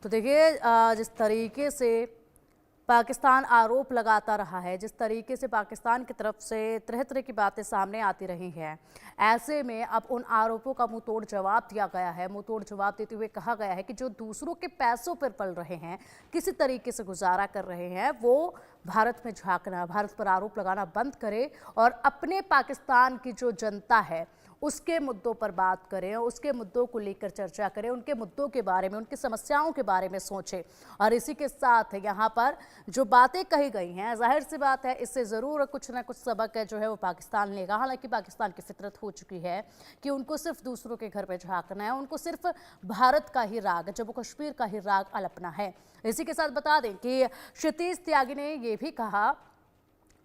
तो देखिए जिस तरीके से पाकिस्तान आरोप लगाता रहा है, जिस तरीके से पाकिस्तान की तरफ से तरह तरह की बातें सामने आती रही हैं, ऐसे में अब उन आरोपों का मुंह तोड़ जवाब दिया गया है। मुंह तोड़ जवाब देते हुए कहा गया है कि जो दूसरों के पैसों पर पल रहे हैं, किसी तरीके से गुजारा कर रहे हैं, वो भारत में झांकना, भारत पर आरोप लगाना बंद करे और अपने पाकिस्तान की जो जनता है उसके मुद्दों पर बात करें, उसके मुद्दों को लेकर चर्चा करें, उनके मुद्दों के बारे में, उनकी समस्याओं के बारे में सोचें। और इसी के साथ यहाँ पर जो बातें कही गई हैं, जाहिर सी बात है इससे ज़रूर कुछ ना कुछ सबक है जो है वो पाकिस्तान लेगा। हालांकि पाकिस्तान की फितरत हो चुकी है कि उनको सिर्फ दूसरों के घर पर झांकना है, उनको सिर्फ भारत का ही राग, जम्मू कश्मीर का ही राग अलपना है। इसी के साथ बता दें कि क्षितिज त्यागी ने यह भी कहा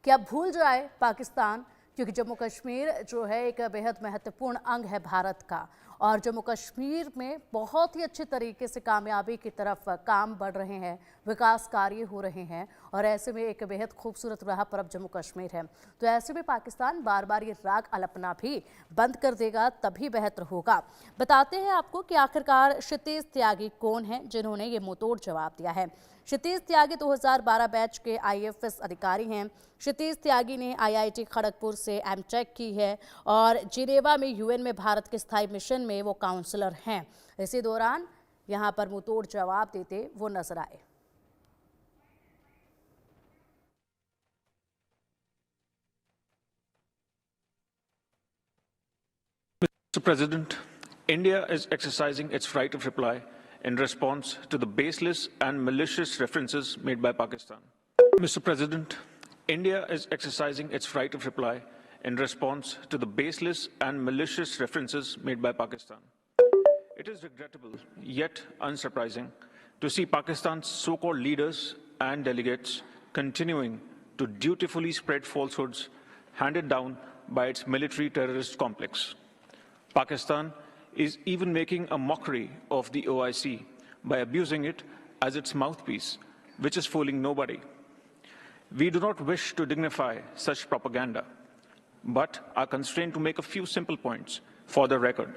कि अब भूल जाए पाकिस्तान, क्योंकि जम्मू कश्मीर जो है एक बेहद महत्वपूर्ण अंग है भारत का, और जम्मू कश्मीर में बहुत ही अच्छे तरीके से कामयाबी की तरफ काम बढ़ रहे हैं, विकास कार्य हो रहे हैं, और ऐसे में एक बेहद खूबसूरत राह पर अब जम्मू कश्मीर है। तो ऐसे में पाकिस्तान बार बार ये राग अलपना भी बंद कर देगा, तभी बेहतर होगा। बताते हैं आपको कि आखिरकार क्षितिज त्यागी कौन है जिन्होंने ये मुंहतोड़ जवाब दिया है। क्षितिज त्यागी 2012 बैच के IAFS अधिकारी हैं। क्षितिज त्यागी ने IIT खड़गपुर से एमटेक की है और जिनेवा में UN में भारत के स्थायी मिशन में वो काउंसलर हैं। इसी दौरान यहाँ पर मुंहतोड़ जवाब देते वो नजर आए। Mr. President, India is exercising its right of reply in response to the baseless and malicious references made by Pakistan. Mr. President, India is exercising its right of reply in response to the baseless and malicious references made by Pakistan. It is regrettable, yet unsurprising, to see Pakistan's so-called leaders and delegates continuing to dutifully spread falsehoods handed down by its military terrorist complex. Pakistan is even making a mockery of the OIC by abusing it as its mouthpiece, which is fooling nobody. We do not wish to dignify such propaganda, but are constrained to make a few simple points for the record.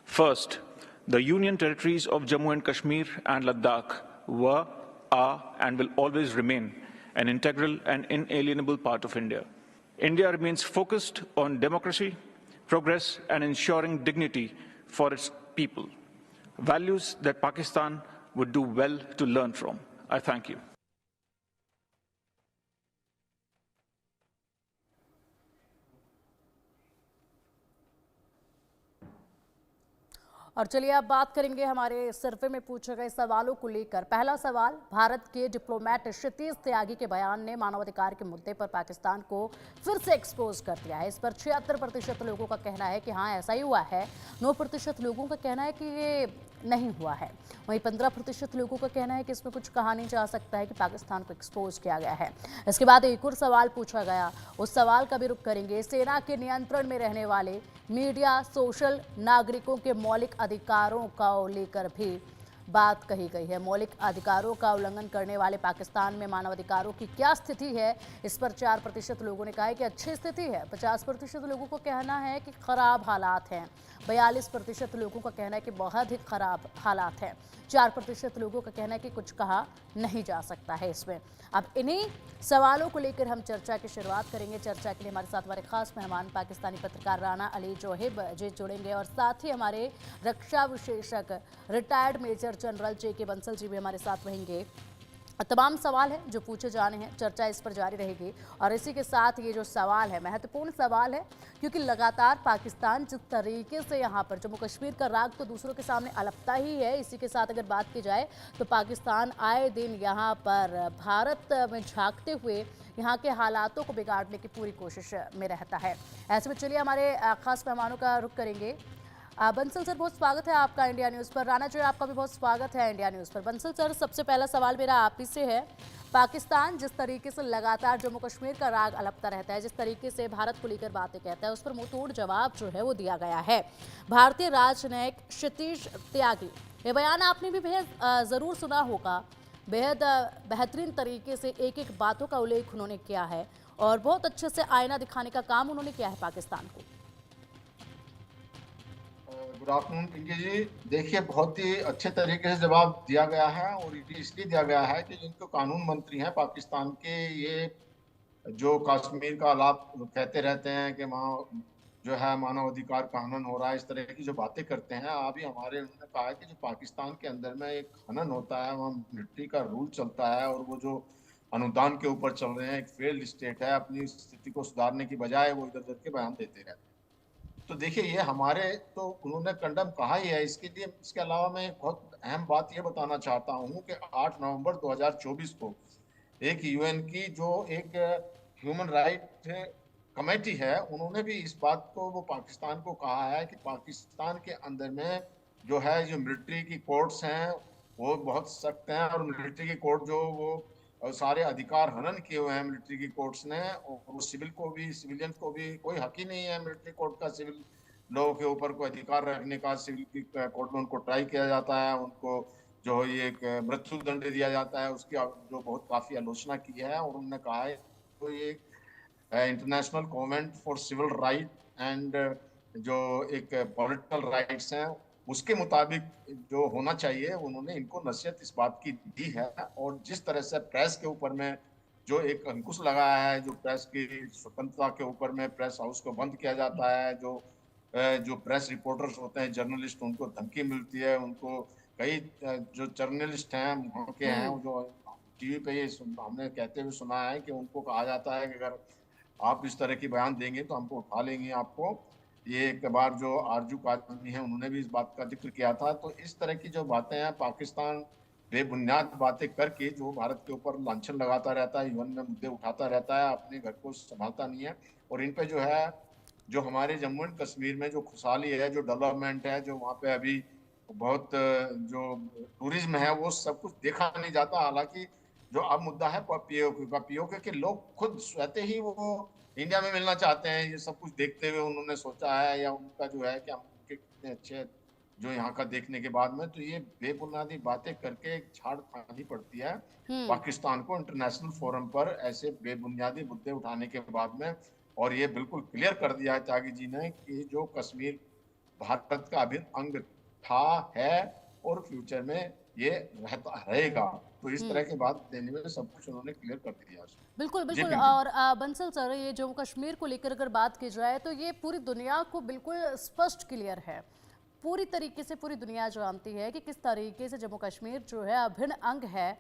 First, the Union territories of Jammu and Kashmir and Ladakh were, are, and will always remain an integral and inalienable part of India. India remains focused on democracy, progress, and ensuring dignity for its people, values that Pakistan would do well to learn from. I thank you. और चलिए अब बात करेंगे हमारे सर्वे में पूछे गए सवालों को लेकर। पहला सवाल, भारत के डिप्लोमेट क्षितिज त्यागी के बयान ने मानवाधिकार के मुद्दे पर पाकिस्तान को फिर से एक्सपोज कर दिया है। इस पर 76% लोगों का कहना है कि हाँ ऐसा ही हुआ है, 9% लोगों का कहना है कि ये नहीं हुआ है, वहीं 15% लोगों का कहना है कि इसमें कुछ कहा नहीं जा सकता है कि पाकिस्तान को एक्सपोज किया गया है। इसके बाद एक और सवाल पूछा गया, उस सवाल का भी रुख करेंगे। सेना के नियंत्रण में रहने वाले मीडिया, सोशल, नागरिकों के मौलिक अधिकारों का लेकर भी बात कही गई है। मौलिक अधिकारों का उल्लंघन करने वाले पाकिस्तान में मानवाधिकारों की क्या स्थिति है, इस पर 4% लोगों ने कहा है कि अच्छी स्थिति है, 50% लोगों को कहना है कि खराब हालात हैं, 42% लोगों का कहना है कि बहुत ही खराब हालात हैं, 4% लोगों का कहना है कि कुछ कहा नहीं जा सकता है इसमें। अब इन्हीं सवालों को लेकर हम चर्चा की शुरुआत करेंगे। चर्चा के लिए हमारे साथ हमारे खास मेहमान पाकिस्तानी पत्रकार राना अली जोहिब जी जुड़ेंगे, और साथ ही हमारे रक्षा विशेषज्ञ retired major general JK Bansal ji भी हमारे साथ रहेंगे। तमाम सवाल हैं जो पूछे जाने हैं, चर्चा इस पर जारी रहेगी। और इसी के साथ ये जो सवाल है महत्वपूर्ण सवाल है, क्योंकि लगातार पाकिस्तान जिस तरीके से यहाँ पर जम्मू कश्मीर का राग तो दूसरों के सामने अलपता ही है। इसी के साथ अगर बात की जाए तो पाकिस्तान आए दिन यहाँ पर भारत में झांकते हुए यहाँ के हालातों को बिगाड़ने की पूरी कोशिश में रहता है। ऐसे में चलिए हमारे खास मेहमानों का रुख करेंगे। बंसल सर, बहुत स्वागत है आपका इंडिया न्यूज़ पर। राणा जी, आपका भी बहुत स्वागत है इंडिया न्यूज़ पर। बंसल सर, सबसे पहला सवाल मेरा आप ही से है। पाकिस्तान जिस तरीके से लगातार जम्मू कश्मीर का राग अलपता रहता है, जिस तरीके से भारत को लेकर बातें कहता है, उस पर मुंहतोड़ जवाब जो है वो दिया गया है। भारतीय राजनयिक क्षितिज त्यागी, ये बयान आपने भी बेहद ज़रूर सुना होगा। बेहद बेहतरीन तरीके से एक एक बातों का उल्लेख उन्होंने किया है और बहुत अच्छे से आईना दिखाने का काम उन्होंने किया है पाकिस्तान को। गुड आफ्टरनून पिंकी जी। देखिए, बहुत ही अच्छे तरीके से जवाब दिया गया है और ये इसलिए दिया गया है कि जिनको कानून मंत्री हैं पाकिस्तान के, ये जो कश्मीर का आलाप कहते रहते हैं कि वहाँ जो है मानव अधिकार का हनन हो रहा है, इस तरह की जो बातें करते हैं, अभी हमारे उन्होंने कहा है कि जो पाकिस्तान के अंदर में एक हनन होता है, वहाँ मिलिट्री का रूल चलता है और वो जो अनुदान के ऊपर चल रहे हैं, एक फेल्ड स्टेट है, अपनी स्थिति को सुधारने की बजाय वो इधर उधर के बयान देते रहते हैं। तो देखिए, ये हमारे तो उन्होंने कंडम कहा ही है। इसके लिए, इसके अलावा मैं एक बहुत अहम बात ये बताना चाहता हूँ कि 8 नवंबर 2024 को एक यूएन की जो एक ह्यूमन राइट कमेटी है, उन्होंने भी इस बात को, वो पाकिस्तान को कहा है कि पाकिस्तान के अंदर में जो है, जो मिलिट्री की कोर्ट्स हैं वो बहुत सख्त हैं, और मिलिट्री की कोर्ट जो वो सारे अधिकार हनन किए हुए हैं मिलिट्री की कोर्ट्स ने, और वो सिविल को भी, सिविलियंस को भी कोई हक ही नहीं है मिलिट्री कोर्ट का सिविल लोगों के ऊपर कोई अधिकार रखने का। सिविल की कोर्ट में उनको ट्राई किया जाता है, उनको जो ये एक मृत्यु दंड दिया जाता है, उसकी जो बहुत काफी आलोचना की है। और उन्होंने कहा है तो ये international covenant for civil right and जो एक पॉलिटिकल राइट्स हैं, उसके मुताबिक जो होना चाहिए, उन्होंने इनको नसीहत इस बात की दी है। और जिस तरह से प्रेस के ऊपर में जो एक अंकुश लगाया है, जो प्रेस की स्वतंत्रता के ऊपर में प्रेस हाउस को बंद किया जाता है, जो प्रेस रिपोर्टर्स होते हैं, जर्नलिस्ट, उनको धमकी मिलती है, उनको कई जो जर्नलिस्ट हैं वहाँ के हैं, जो टीवी पे ये हमने कहते हुए सुना है कि उनको कहा जाता है कि अगर आप इस तरह की बयान देंगे तो हमको उठा लेंगे आपको। ये एक बार जो आरजू काजमी है, उन्होंने भी इस बात का जिक्र किया था। तो इस तरह की जो बातें हैं, पाकिस्तान बेबुनियाद बातें करके जो भारत के ऊपर लांछन लगाता रहता है, यूएन में मुद्दे उठाता रहता है, अपने घर को संभालता नहीं है। और इन पे जो है, जो हमारे जम्मू एंड कश्मीर में जो खुशहाली है, जो डेवलपमेंट है, जो वहाँ पे अभी बहुत जो टूरिज्म है, वो सब कुछ देखा नहीं जाता। हालांकि जो अब मुद्दा है पीओके का, पीओके के लोग खुद स्वतः ही वो इंडिया में मिलना चाहते हैं। ये सब कुछ देखते हुए उन्होंने सोचा है, या उनका जो है कि हम उनके कितने अच्छे जो यहाँ का देखने के बाद में, तो ये बेबुनियादी बातें करके एक झाड़ खानी पड़ती है पाकिस्तान को इंटरनेशनल फोरम पर ऐसे बेबुनियादी मुद्दे उठाने के बाद में। और ये बिल्कुल क्लियर कर दिया है त्यागी जी ने कि जो कश्मीर भारत का अभिन्न अंग था, है और फ्यूचर में ये रहता रहेगा। तो इस तरह की बात देने में सब कुछ उन्होंने क्लियर कर दिया। बिल्कुल जी बिल्कुल। पिंकी। और बंसल सर, ये जम्मू कश्मीर को लेकर अगर बात की जाए तो ये पूरी दुनिया को बिल्कुल स्पष्ट क्लियर है, पूरी तरीके से पूरी दुनिया जानती है कि किस तरीके से जम्मू कश्मीर जो है अभिन्न अंग है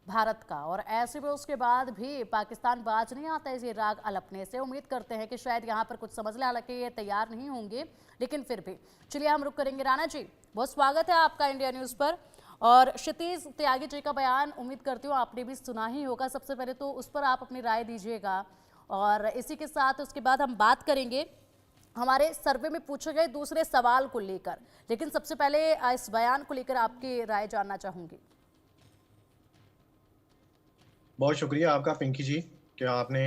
भारत का। और ऐसे में उसके बाद भी पाकिस्तान बाज नहीं आता है ये राग अलपने से। उम्मीद करते हैं कि शायद यहाँ पर कुछ समझ ले, हालांकि ये तैयार नहीं होंगे, लेकिन फिर भी चलिए हम रुक करेंगे। राणा जी, बहुत स्वागत है आपका इंडिया न्यूज़ पर। और क्षितिज त्यागी जी का बयान उम्मीद करती हूँ आपने भी सुना ही होगा। सबसे पहले तो उस पर आप अपनी राय दीजिएगा, और इसी के साथ उसके बाद हम बात करेंगे हमारे सर्वे में पूछे गए दूसरे सवाल को लेकर। लेकिन सबसे पहले इस बयान को लेकर आपकी राय जानना चाहूंगी। बहुत शुक्रिया आपका पिंकी जी कि आपने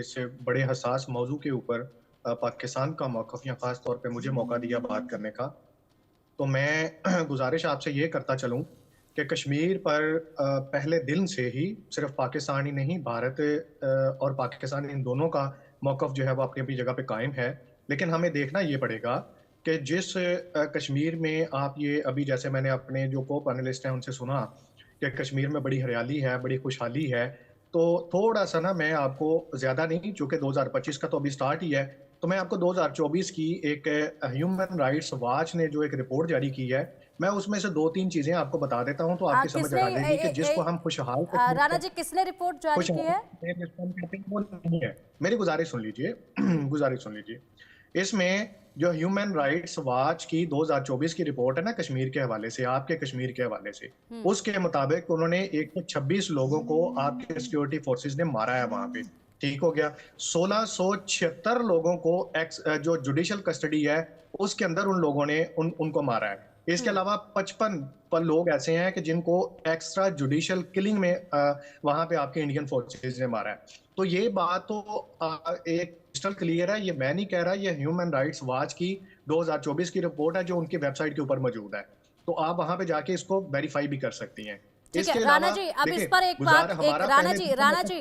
इस बड़े हसास मौजू के ऊपर पाकिस्तान का मौक़िफ़ या ख़ास तौर पे मुझे मौका दिया बात करने का। तो मैं गुजारिश आपसे ये करता चलूँ कि कश्मीर पर पहले दिन से ही सिर्फ पाकिस्तान ही नहीं, भारत और पाकिस्तान इन दोनों का मौक़िफ़ जो है वो अपनी अपनी जगह पे कायम है। लेकिन हमें देखना ये पड़ेगा कि जिस कश्मीर में आप ये अभी, जैसे मैंने अपने जो को पैनलिस्ट हैं उनसे सुना कि कश्मीर में बड़ी हरियाली है, बड़ी खुशहाली है, तो थोड़ा-सा ना मैं आपको ज़्यादा नहीं, चूँकि 2025 का तो अभी स्टार्ट ही है, तो मैं आपको 2024 की एक ह्यूमन राइट्स वॉच ने जो एक रिपोर्ट जारी की है, मैं उसमें से 2-3 चीज़ें आपको बता देता हूँ, तो आपकी समझ आ जाएगी कि जिसको हम खुशहाल राणा जी, किसने रिपोर्ट जारी की है? वो नहीं है। मेरी गुजारिश सुन लीजिए गुजारिश सुन लीजिए। इसमें जो ह्यूमन राइट्स वॉच की 2024 की रिपोर्ट है ना, कश्मीर के हवाले से, आपके कश्मीर के हवाले से, उसके मुताबिक उन्होंने 126 लोगों को आपके सिक्योरिटी फोर्सेस ने मारा है वहां पे। ठीक हो गया। 1676 लोगों को जो जुडिशियल कस्टडी है उसके अंदर उन लोगों ने उनको मारा है। इसके अलावा 55 लोग ऐसे हैं कि जिनको एक्स्ट्रा जुडिशियल किलिंग में वहां पे आपके इंडियन फोर्सेस ने मारा है। तो ये बात तो एक क्रिस्टल क्लियर है, ये मैं नहीं कह रहा, ये ह्यूमन राइट्स वॉच की 2024 की रिपोर्ट है जो उनकी वेबसाइट के ऊपर मौजूद है। तो आप वहां पे जाके इसको वेरीफाई भी कर सकती हैं। ठीक है राणा जी, अब इस पर एक बात, राणा जी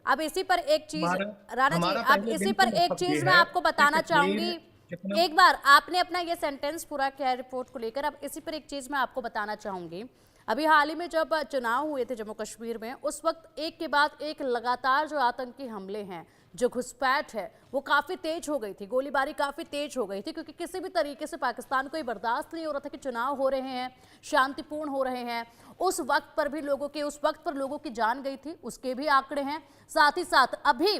अब इसी पर एक चीज, राणा जी अब इसी पर एक चीज मैं आपको बताना चाहूंगी कितना एक बार आपने अपना ये सेंटेंस पूरा किया है रिपोर्ट को लेकर। अब इसी पर एक चीज मैं आपको बताना चाहूंगी। अभी हाल ही में जब चुनाव हुए थे जम्मू कश्मीर में, उस वक्त एक के बाद एक लगातार जो आतंकी हमले हैं, जो घुसपैठ है, वो काफी तेज हो गई थी, गोलीबारी काफी तेज हो गई थी, क्योंकि किसी भी तरीके से पाकिस्तान को ये बर्दाश्त नहीं हो रहा था कि चुनाव हो रहे हैं, शांतिपूर्ण हो रहे हैं। उस वक्त पर भी लोगों की जान गई थी, उसके भी आंकड़े हैं। साथ ही साथ अभी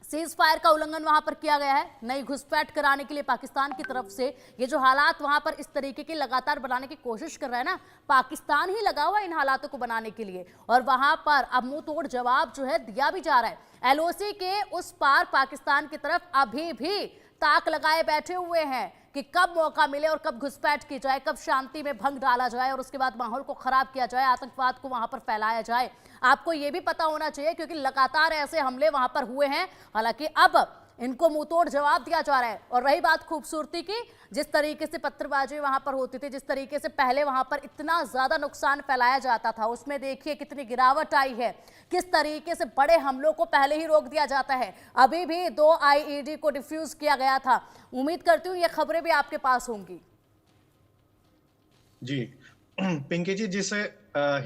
सीज फायर का उल्लंघन वहां पर किया गया है, नई घुसपैठ कराने के लिए पाकिस्तान की तरफ से। ये जो हालात वहां पर इस तरीके के लगातार बनाने की कोशिश कर रहा है ना, पाकिस्तान ही लगा हुआ इन हालातों को बनाने के लिए, और वहां पर अब मुंह तोड़ जवाब जो है दिया भी जा रहा है। एलओसी के उस पार पाकिस्तान की तरफ अभी भी ताक लगाए बैठे हुए हैं कि कब मौका मिले और कब घुसपैठ की जाए, कब शांति में भंग डाला जाए और उसके बाद माहौल को खराब किया जाए, आतंकवाद को वहां पर फैलाया जाए। आपको यह भी पता होना चाहिए, क्योंकि लगातार ऐसे हमले वहां पर हुए हैं। हालांकि अब इनको मुंहतोड़ जवाब दिया जा रहा है। और रही बात खूबसूरती की, जिस तरीके से पत्थरबाजी वहां पर होती थी, जिस तरीके से पहले वहां पर इतना ज्यादा नुकसान फैलाया जाता था, उसमें देखिए कितनी गिरावट आई है। किस तरीके से बड़े हमलों को पहले ही रोक दिया जाता है। अभी भी 2 आईईडी को डिफ्यूज किया गया था। उम्मीद करती हूँ ये खबरें भी आपके पास होंगी। जी पिंकी जी, जिस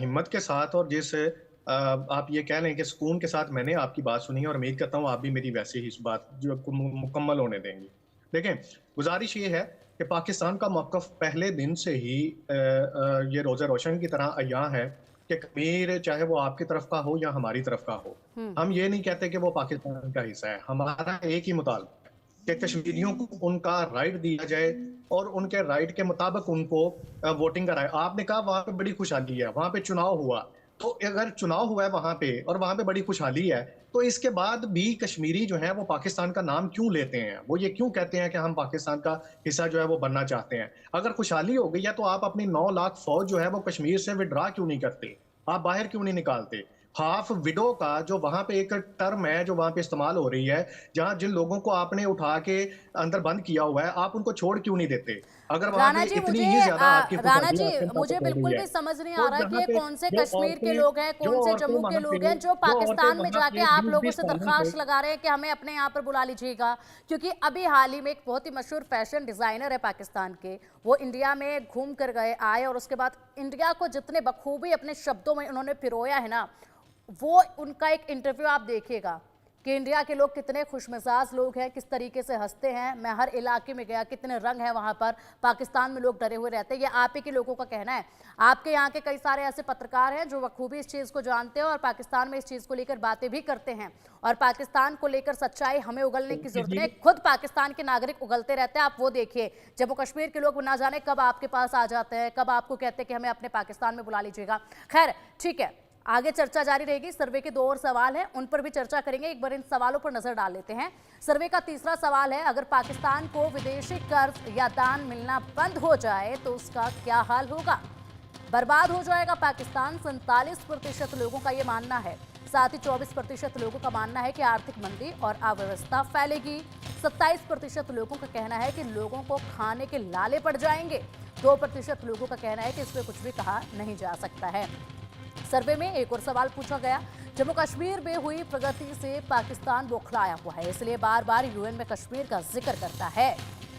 हिम्मत के साथ और जिस आप ये कह लें कि सुकून के साथ मैंने आपकी बात सुनी है, और उम्मीद करता हूँ आप भी मेरी वैसे ही इस बात जो मुकम्मल होने देंगी। देखें, गुजारिश ये है कि पाकिस्तान का मौक़िफ़ पहले दिन से ही ये रोज़ा रोशन की तरह अय्यां है कि कश्मीर चाहे वो आपकी तरफ का हो या हमारी तरफ का हो, हम ये नहीं कहते कि वो पाकिस्तान का हिस्सा है। हमारा एक ही मुतालबा है कि कश्मीरियों को उनका राइट दिया जाए और उनके राइट के मुताबिक उनको वोटिंग कराए। आपने कहा वहां पे बड़ी खुशहाली है, वहां पे चुनाव हुआ, तो अगर चुनाव हुआ है वहां पे और वहां पे बड़ी खुशहाली है, तो इसके बाद भी कश्मीरी जो है वो पाकिस्तान का नाम क्यों लेते हैं? वो ये क्यों कहते हैं कि हम पाकिस्तान का हिस्सा जो है वो बनना चाहते हैं? अगर खुशहाली हो गई है तो आप अपनी 9 लाख फौज जो है वो कश्मीर से विड्रा क्यों नहीं करते? आप बाहर क्यों नहीं निकालते? हाफ विडो का जो वहां पे एक टर्म है जो वहां पे इस्तेमाल हो रही है, जहां जिन लोगों को आपने उठा के अंदर बंद किया हुआ है, आप उनको छोड़ क्यों नहीं देते? अगर वहां पे इतनी ही ज्यादा आपकी राणा खुशहाली जी, और चिंता मुझे हो बिल्कुल रही भी है, समझ नहीं आ तो रहा कि जहाँ ये पे कौन से जो कश्मीर के औरतें लोग हैं, जो कौन से औरतें जम्मू के वहां लोग पे हैं, जो जो औरतें पाकिस्तान में वहां जाके पे आप लोगों 20-20 से सालों से दरखास्त लगा रहे हैं कि हमें अपने यहाँ पर बुला लीजिएगा। क्योंकि अभी हाल ही में एक बहुत ही मशहूर फैशन डिजाइनर है पाकिस्तान के, वो इंडिया में घूम कर आए और उसके बाद इंडिया को जितने बखूबी अपने शब्दों में उन्होंने पिरोया है ना, वो उनका एक इंटरव्यू आप देखिएगा कि इंडिया के लोग कितने खुशमिजाज लोग हैं, किस तरीके से हंसते हैं। मैं हर इलाके में गया, कितने रंग हैं वहाँ पर, पाकिस्तान में लोग डरे हुए रहते हैं। ये आप ही के लोगों का कहना है। आपके यहाँ के कई सारे ऐसे पत्रकार हैं जो बखूबी इस चीज़ को जानते हैं और पाकिस्तान में इस चीज़ को लेकर बातें भी करते हैं। और पाकिस्तान को लेकर सच्चाई हमें उगलने की जरूरत है, खुद पाकिस्तान के नागरिक उगलते रहते हैं। आप वो देखिए, जम्मू कश्मीर के लोग ना जाने कब आपके पास आ जाते हैं, कब आपको कहते हैं कि हमें अपने पाकिस्तान में बुला लीजिएगा। खैर ठीक है, आगे चर्चा जारी रहेगी। सर्वे के 2 और सवाल हैं, उन पर भी चर्चा करेंगे। एक बार इन सवालों पर नजर डाल लेते हैं। सर्वे का तीसरा सवाल है, अगर पाकिस्तान को विदेशी कर्ज या दान मिलना बंद हो जाए तो उसका क्या हाल होगा? बर्बाद हो जाएगा पाकिस्तान, 47% लोगों का ये मानना है। साथ ही 24% लोगों का मानना है कि आर्थिक मंदी और अव्यवस्था फैलेगी। 27% लोगों का कहना है कि लोगों को खाने के लाले पड़ जाएंगे। 2% लोगों का कहना है कि इसमें कुछ भी कहा नहीं जा सकता है। सर्वे में एक और सवाल पूछा गया, जम्मू कश्मीर में हुई प्रगति से पाकिस्तान बौखलाया हुआ है, इसलिए बार बार यूएन में कश्मीर का जिक्र करता है।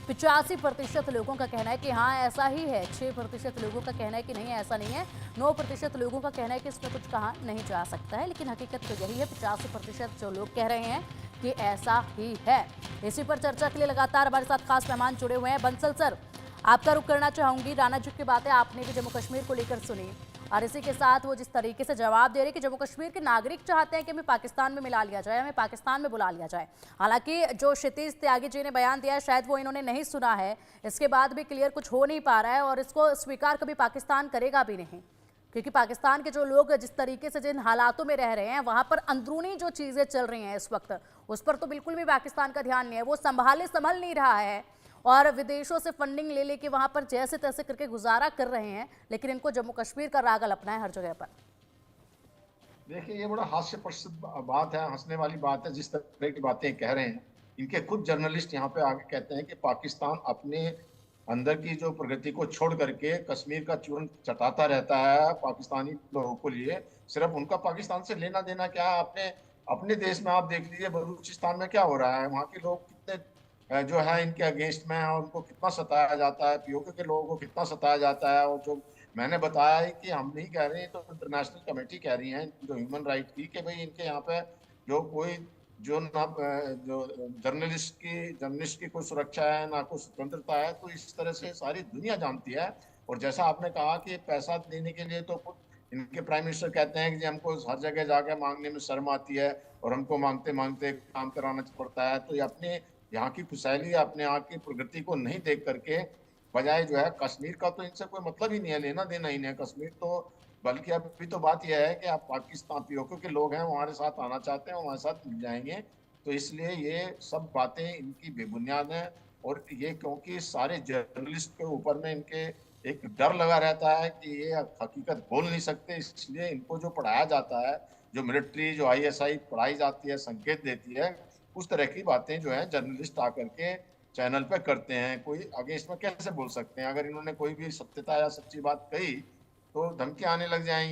85% लोगों का कहना है कि हाँ ऐसा ही है। 6% लोगों का कहना है कि नहीं ऐसा नहीं है। 9% लोगों का कहना है कि इसमें कुछ कहा नहीं जा सकता है। लेकिन हकीकत तो यही है, 85% जो लोग कह रहे हैं कि ऐसा ही है। इसी पर चर्चा के लिए लगातार हमारे साथ खास मेहमान जुड़े हुए हैं। बंसल सर, आपका रुख करना चाहूंगी। राणा जी की बातें आपने भी जम्मू कश्मीर को लेकर सुनी, और इसी के साथ वो जिस तरीके से जवाब दे रहे कि जम्मू कश्मीर के नागरिक चाहते हैं कि हमें पाकिस्तान में मिला लिया जाए, हमें पाकिस्तान में बुला लिया जाए। हालांकि जो क्षितिज त्यागी जी ने बयान दिया है शायद वो इन्होंने नहीं सुना है, इसके बाद भी क्लियर कुछ हो नहीं पा रहा है और इसको स्वीकार कभी पाकिस्तान करेगा भी नहीं। क्योंकि पाकिस्तान के जो लोग जिस तरीके से जिन हालातों में रह रहे हैं, वहां पर अंदरूनी जो चीजें चल रही हैं इस वक्त, उस पर तो बिल्कुल भी पाकिस्तान का ध्यान नहीं है। वो संभल नहीं रहा है और विदेशों से फंडिंग ले लेके वहां पर जैसे तैसे करके गुजारा कर रहे हैं। लेकिन इनको जम्मू कश्मीर का राग अपना है हर जगह पर। देखिए, ये बड़ा हास्यप्रद बात है, हंसने वाली बात है जिस तरह की बातें कह रहे हैं। इनके खुद जर्नलिस्ट यहाँ पे आगे कहते हैं कि पाकिस्तान अपने अंदर की जो प्रगति को छोड़ करके कश्मीर का चूर्ण चटाता रहता है पाकिस्तानी लोगों को लिए। सिर्फ उनका पाकिस्तान से लेना देना क्या है? अपने अपने देश में आप देख लीजिए, बलूचिस्तान में क्या हो रहा है, वहाँ के लोग कितने जो है इनके अगेंस्ट में है और उनको कितना सताया जाता है, पीओके के लोगों को कितना सताया जाता है। और जो मैंने बताया है कि हम नहीं कह रहे हैं, तो इंटरनेशनल कमेटी कह रही है जो ह्यूमन राइट की, कि भाई इनके यहाँ पे जो कोई जो ना जो जर्नलिस्ट की कोई सुरक्षा है ना कोई स्वतंत्रता है। तो इस तरह से सारी दुनिया जानती है। और जैसा आपने कहा कि पैसा देने के लिए तो इनके प्राइम मिनिस्टर कहते हैं कि जी हमको हर जगह जाके मांगने में शर्म आती है और हमको मांगते मांगते काम कराना पड़ता है। तो ये अपने यहाँ की खुशहाली, अपने यहाँ की प्रगति को नहीं देख करके बजाय जो है कश्मीर का तो इनसे कोई मतलब ही नहीं है, लेना देना ही नहीं है कश्मीर तो। बल्कि अभी तो बात यह है कि आप पाकिस्तान पीओके के लोग हैं हमारे साथ आना चाहते हैं, हमारे साथ मिल जाएंगे। तो इसलिए ये सब बातें इनकी बेबुनियाद हैं। और ये क्योंकि सारे जर्नलिस्ट के ऊपर में इनके एक डर लगा रहता है कि ये हकीकत बोल नहीं सकते, इसलिए इनको जो पढ़ाया जाता है, जो मिलिट्री जो आईएसआई पढ़ाई जाती है, संकेत देती है, उस तरह की बातें जो है जर्नलिस्ट आकर के चैनल पे करते हैं। कोई आगे इसमें कैसे बोल सकते हैं? अगर इन्होंने कोई भी सत्यता या सच्ची बात कही तो धमकी आने लग जाएंगी।